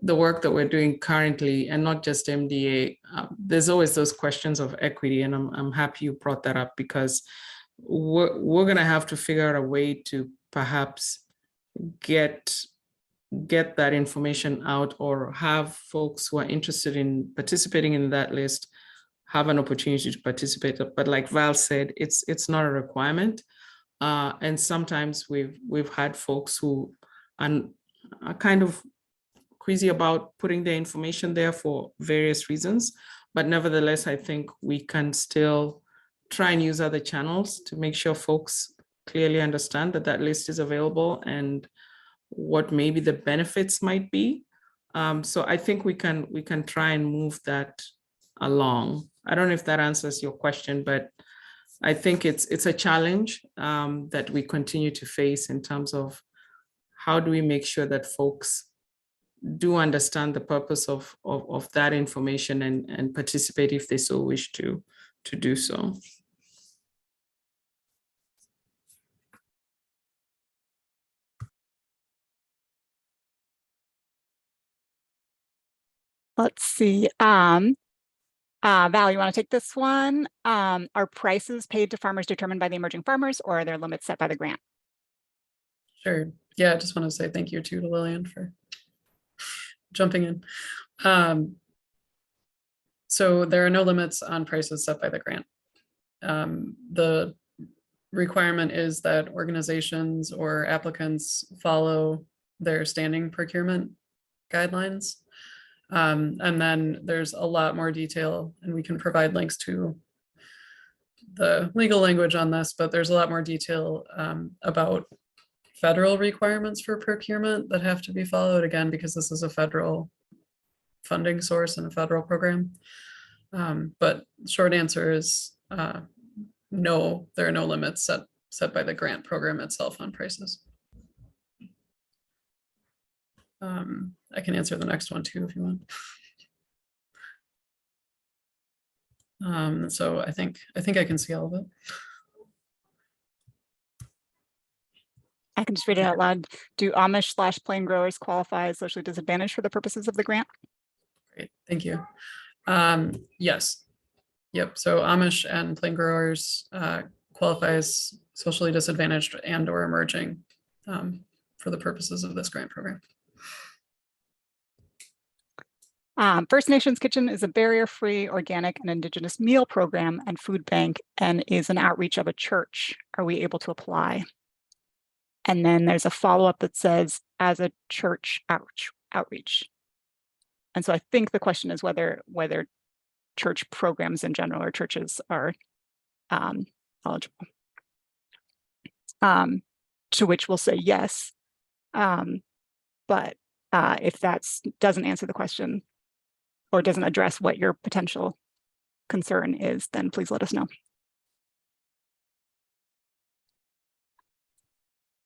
the work that we're doing currently, and not just MDA, there's always those questions of equity. And I'm happy you brought that up, because we're going to have to figure out a way to perhaps get that information out, or have folks who are interested in participating in that list have an opportunity to participate. But like Val said, it's not a requirement. And sometimes we've had folks who are kind of queasy about putting their information there for various reasons. But nevertheless, I think we can still try and use other channels to make sure folks clearly understand that that list is available and what maybe the benefits might be. So I think we can try and move that along. I don't know if that answers your question, but I think it's a challenge that we continue to face in terms of how do we make sure that folks do understand the purpose of that information and participate if they so wish to do so. Let's see. Val, you want to take this one? Are prices paid to farmers determined by the emerging farmers, or are there limits set by the grant? Sure. Yeah, I just want to say thank you too to Lillian for jumping in. So there are no limits on prices set by the grant. The requirement is that organizations or applicants follow their standing procurement guidelines. And then there's a lot more detail, and we can provide links to the legal language on this, but there's a lot more detail about federal requirements for procurement that have to be followed, again, because this is a federal funding source and a federal program. But short answer is no, there are no limits set by the grant program itself on prices. I can answer the next one too if you want. So I think I can see all of it. I can just read it out loud. Do Amish/plain growers qualify as socially disadvantaged for the purposes of the grant? Great, thank you. Yes. Yep. So Amish and plain growers qualify as socially disadvantaged and or emerging for the purposes of this grant program. First Nations Kitchen is a barrier-free, organic, and indigenous meal program and food bank, and is an outreach of a church. Are we able to apply? And then there's a follow-up that says, as a church outreach. And so I think the question is whether church programs in general or churches are eligible. To which we'll say yes. But if that doesn't answer the question or doesn't address what your potential concern is, then please let us know.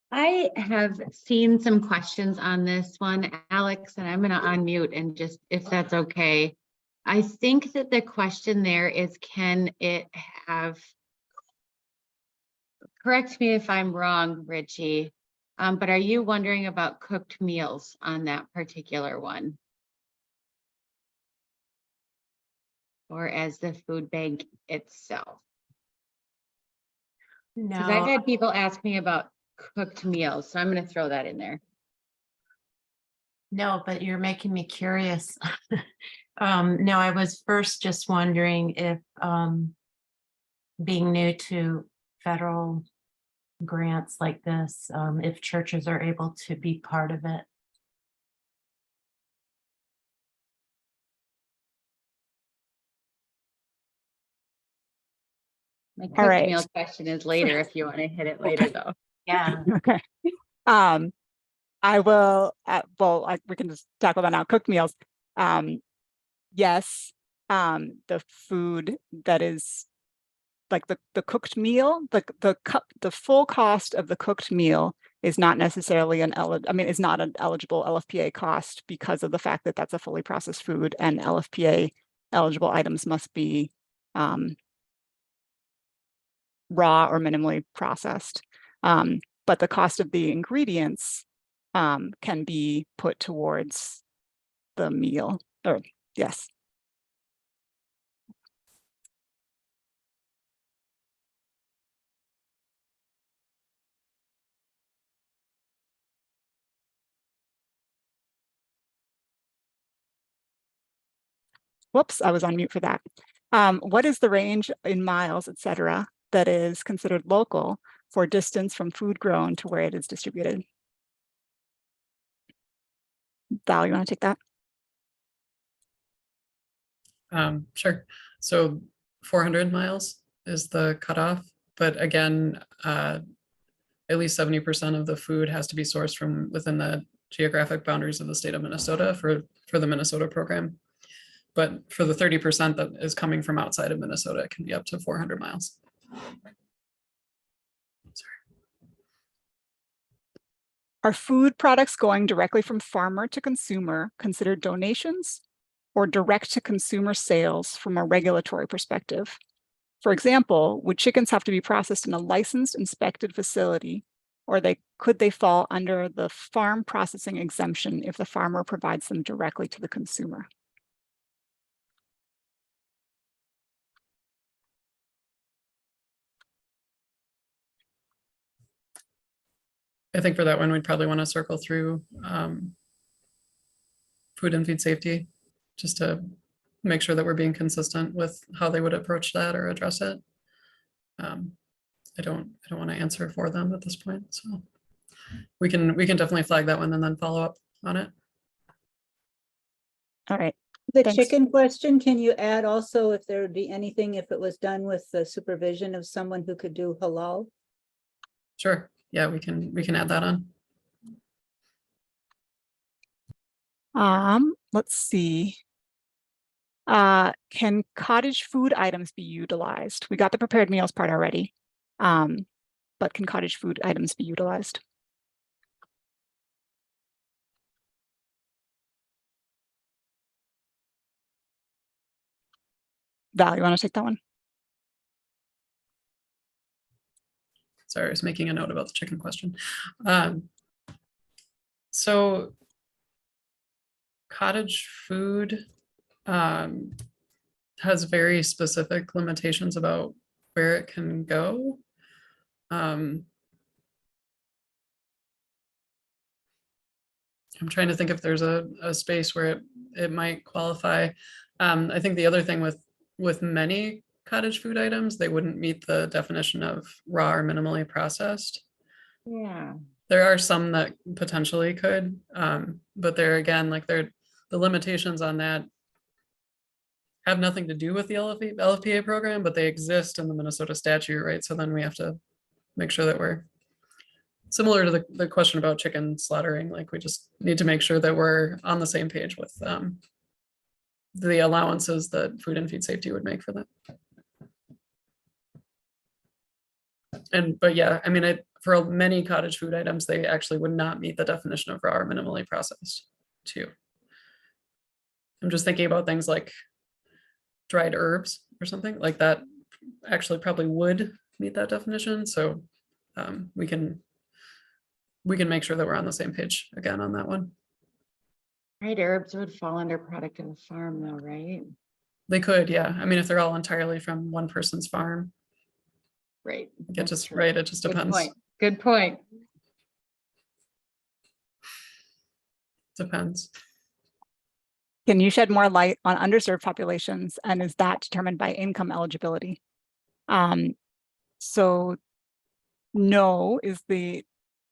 I have seen some questions on this one, Alex, and I'm going to unmute and just, if that's okay. I think that the question there is, can it have, correct me if I'm wrong, Richie, but are you wondering about cooked meals on that particular one? Or as the food bank itself? Because I've No, had people ask me about cooked meals, so I'm going to throw that in there. no, but you're making me curious. No, I was first just wondering if being new to federal grants like this, if churches are able to be part of it. My cooked All right. meal question is later if you want to hit it later though. Yeah. Okay. I will, we can just tackle that now. Cooked meals. Yes, the food that is like the cooked meal, the full cost of the cooked meal is not necessarily is not an eligible LFPA cost because of the fact that that's a fully processed food, and LFPA eligible items must be raw or minimally processed. But the cost of the ingredients can be put towards the meal, or yes. Whoops, I was on mute for that. What is the range in miles, et cetera, that is considered local for distance from food grown to where it is distributed? Val, you want to take that? Sure. So 400 miles is the cutoff, but again, at least 70% of the food has to be sourced from within the geographic boundaries of the state of Minnesota for the Minnesota program. But for the 30% that is coming from outside of Minnesota, it can be up to 400 miles. Are food products going directly from farmer to consumer considered donations or direct to consumer sales from a regulatory perspective? For example, would chickens have to be processed in a licensed, inspected facility, or could they fall under the farm processing exemption if the farmer provides them directly to the consumer? I think for that one, we'd probably want to circle through food and feed safety, just to make sure that we're being consistent with how they would approach that or address it. I don't want to answer for them at this point, so we can definitely flag that one and then follow up on it. All right. The Thanks. chicken question, can you add also if there would be anything, if it was done with the supervision of someone who could do halal? Sure. Yeah, we can add that on. Let's see. Can cottage food items be utilized? We got the prepared meals part already. But can cottage food items be utilized? Val, you want to take that one? Sorry, I was making a note about the chicken question. So cottage food has very specific limitations about where it can go. I'm trying to think if there's a space where it might qualify. I think the other thing with many cottage food items, they wouldn't meet the definition of raw or minimally processed. Yeah. There are some that potentially could, but there again, like the limitations on that have nothing to do with the LFPA program, but they exist in the Minnesota statute, right? So then we have to make sure that we're similar to the question about chicken slaughtering. Like we just need to make sure that we're on the same page with the allowances that food and feed safety would make for that. But yeah, I mean, for many cottage food items, they actually would not meet the definition of raw or minimally processed too. I'm just thinking about things like dried herbs or something like that actually probably would meet that definition. So we can make sure that we're on the same page again on that one. Dried herbs would fall under product of the farm though, right? They could, yeah. I mean, if they're all entirely from one person's farm. Right. It just, right, it just depends. Good point. Good point. Depends. Can you shed more light on underserved populations, and is that determined by income eligibility? So no is the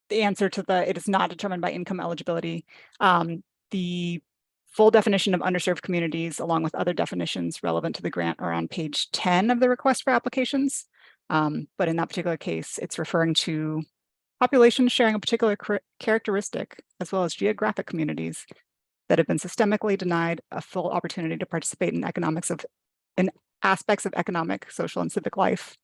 answer to it is not determined by income eligibility. The full definition of underserved communities, along with other definitions relevant to the grant, are on page 10 of the request for applications. But in that particular case, it's referring to populations sharing a particular characteristic, as well as geographic communities that have been systemically denied a full opportunity to participate in aspects of economic, social, and civic life.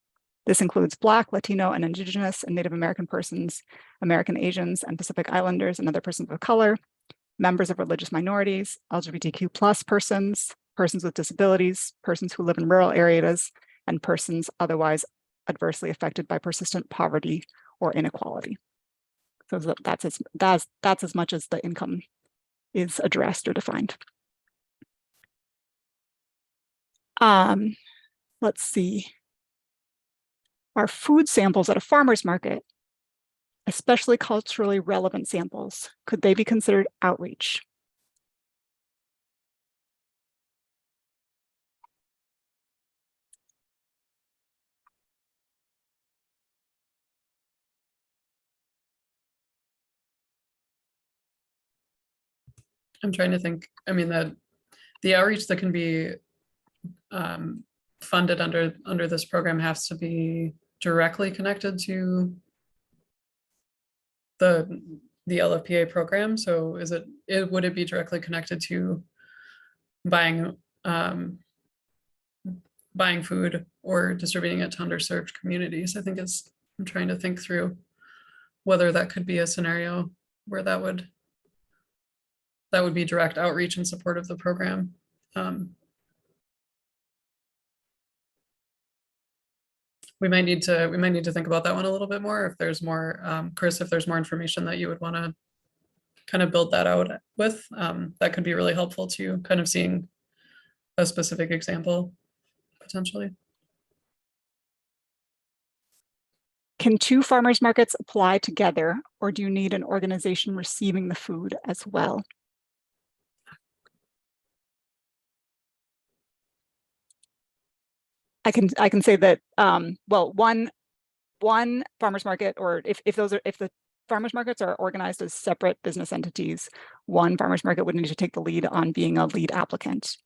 This includes Black, Latino, and Indigenous and Native American persons, American Asians, and Pacific Islanders and other persons of color, members of religious minorities, LGBTQ+ persons, persons with disabilities, persons who live in rural areas, and persons otherwise adversely affected by persistent poverty or inequality. So that's as much as the income is addressed or defined. Let's see. Are food samples at a farmer's market, especially culturally relevant samples, could they be considered outreach? I'm trying to think. I mean, the outreach that can be funded under this program has to be directly connected to the LFPA program. So would it be directly connected to buying food or distributing it to underserved communities? I think I'm trying to think through whether that could be a scenario where that would be direct outreach in support of the program. We might need to think about that one a little bit more. If there's more, Chris, if there's more information that you would want to kind of build that out with, that could be really helpful to kind of seeing a specific example potentially. Can 2 farmers markets apply together, or do you need an organization receiving the food as well? I can say that well, one farmers market, or if the farmers markets are organized as separate business entities, one farmers market would need to take the lead on being a lead applicant.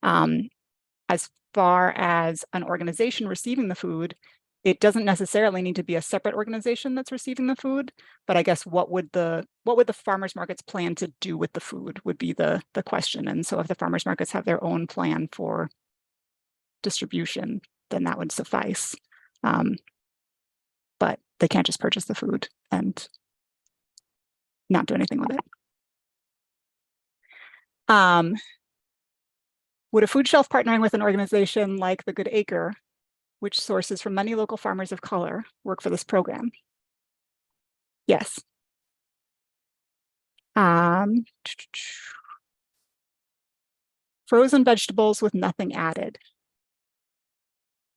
As far as an organization receiving the food, it doesn't necessarily need to be a separate organization that's receiving the food, but I guess what would the farmers markets plan to do with the food would be the question. And so if the farmers markets have their own plan for distribution, then that would suffice. But they can't just purchase the food and not do anything with it. Would a food shelf partnering with an organization like the Good Acre, which sources from many local farmers of color, work for this program? Yes. Frozen vegetables with nothing added.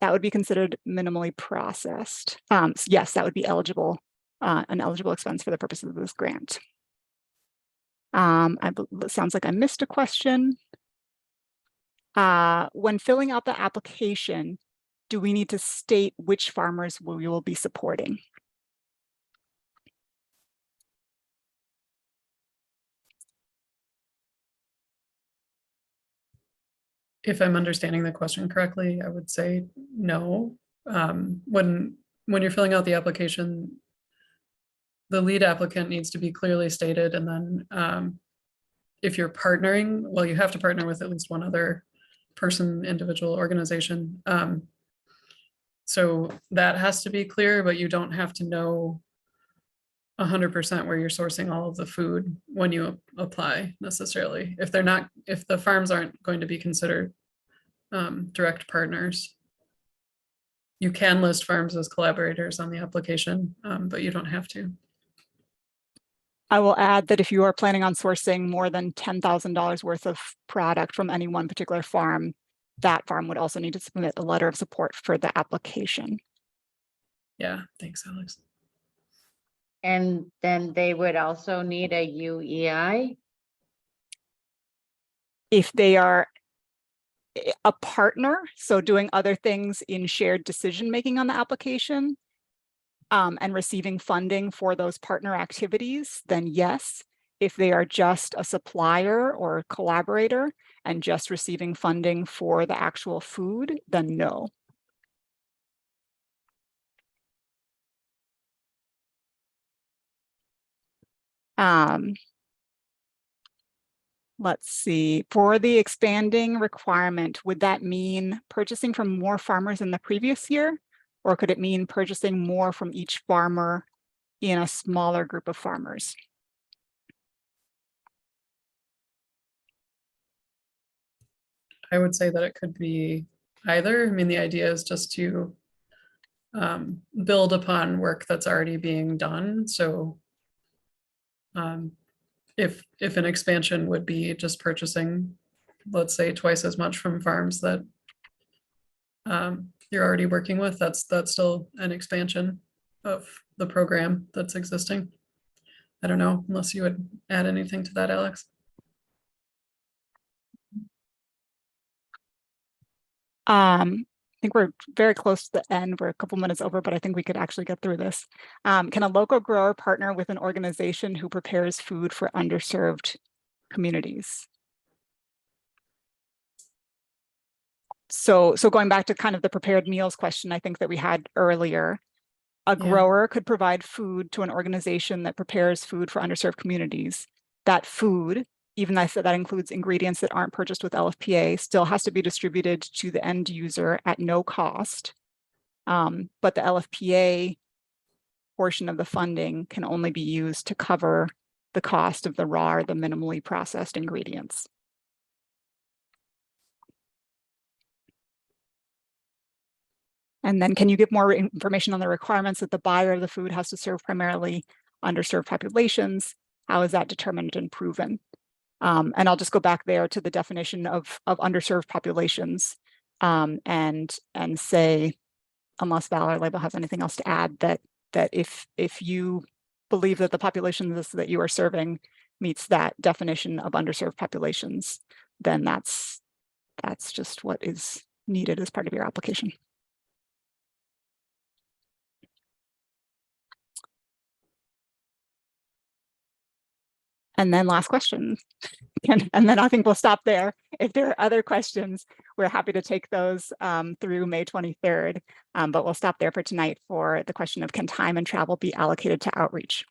That would be considered minimally processed. Yes, that would be eligible, an eligible expense for the purposes of this grant. It sounds like I missed a question. When filling out the application, do we need to state which farmers we will be supporting? If I'm understanding the question correctly, I would say no. When you're filling out the application, the lead applicant needs to be clearly stated, and then if you're partnering, well, you have to partner with at least one other person, individual, organization. So that has to be clear, but you don't have to know 100% where you're sourcing all of the food when you apply necessarily. If the farms aren't going to be considered direct partners, you can list farms as collaborators on the application, but you don't have to. I will add that if you are planning on sourcing more than $10,000 worth of product from any one particular farm, that farm would also need to submit a letter of support for the application. Yeah, thanks, Alex. And then they would also need a UEI? If they are a partner, so doing other things in shared decision-making on the application, and receiving funding for those partner activities, then yes. If they are just a supplier or collaborator and just receiving funding for the actual food, then no. Let's see, for the expanding requirement, would that mean purchasing from more farmers in the previous year? Or could it mean purchasing more from each farmer in a smaller group of farmers? I would say that it could be either. I mean, the idea is just to build upon work that's already being done. So if an expansion would be just purchasing, let's say, twice as much from farms that you're already working with, that's still an expansion of the program that's existing. I don't know, unless you would add anything to that, Alex. I think we're very close to the end. We're a couple minutes over, but I think we could actually get through this. Can a local grower partner with an organization who prepares food for underserved communities? So going back to kind of the prepared meals question, I think that we had earlier, a grower could provide food to an organization that prepares food for underserved communities. That food, even though I said that includes ingredients that aren't purchased with LFPA, still has to be distributed to the end user at no cost. But the LFPA portion of the funding can only be used to cover the cost of the raw or the minimally processed ingredients. And then can you give more information on the requirements that the buyer of the food has to serve primarily underserved populations? How is that determined and proven? And I'll just go back there to the definition of underserved populations and say, unless Val or Label has anything else to add, that that if you believe that the populations that you are serving meets that definition of underserved populations, then that's just what is needed as part of your application. And then last question. And then I think we'll stop there. If there are other questions, we're happy to take those through May 23rd, but we'll stop there for tonight for the question of, can time and travel be allocated to outreach?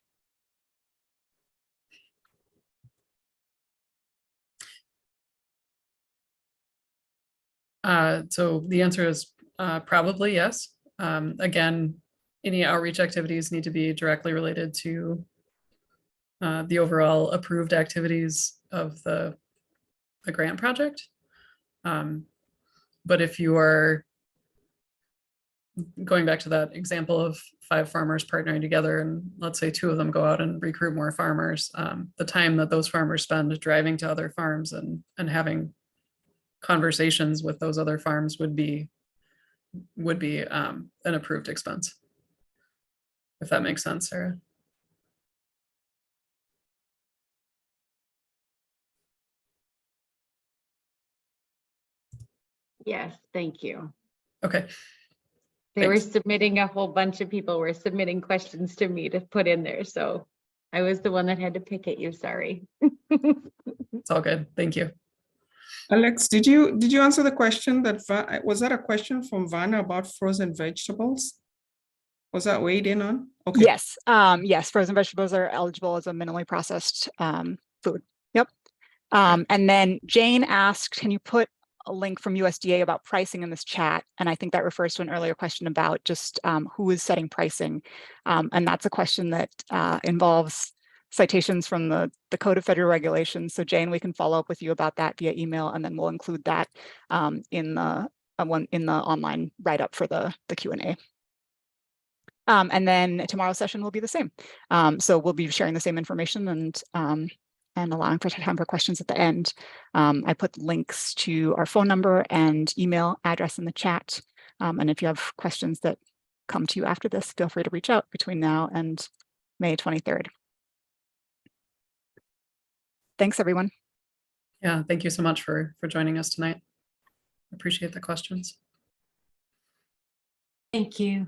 So the answer is probably yes. Again, any outreach activities need to be directly related to the overall approved activities of the grant project. But if you are going back to that example of 5 farmers partnering together, and let's say 2 of them go out and recruit more farmers, the time that those farmers spend driving to other farms and having conversations with those other farms would be an approved expense. If that makes sense, Sarah. Yes, thank you. Okay. They were Thanks. submitting, a whole bunch of people were submitting questions to me to put in there. So I was the one that had to pick at you, sorry. It's all good. Thank you. Alex, did you answer the question that was that a question from Vanna about frozen vegetables? Was that weighed in on? Okay. Yes, yes, frozen vegetables are eligible as a minimally processed food. Yep. And then Jane asked, can you put a link from USDA about pricing in this chat? And I think that refers to an earlier question about just who is setting pricing. And that's a question that involves citations from the Code of Federal Regulations. So Jane, we can follow up with you about that via email, and then we'll include that in the online write-up for the Q&A. And then tomorrow's session will be the same. So we'll be sharing the same information and allowing for time for questions at the end. I put links to our phone number and email address in the chat. And if you have questions that come to you after this, feel free to reach out between now and May 23rd. Thanks, everyone. Yeah, thank you so much for joining us tonight. Appreciate the questions. Thank you.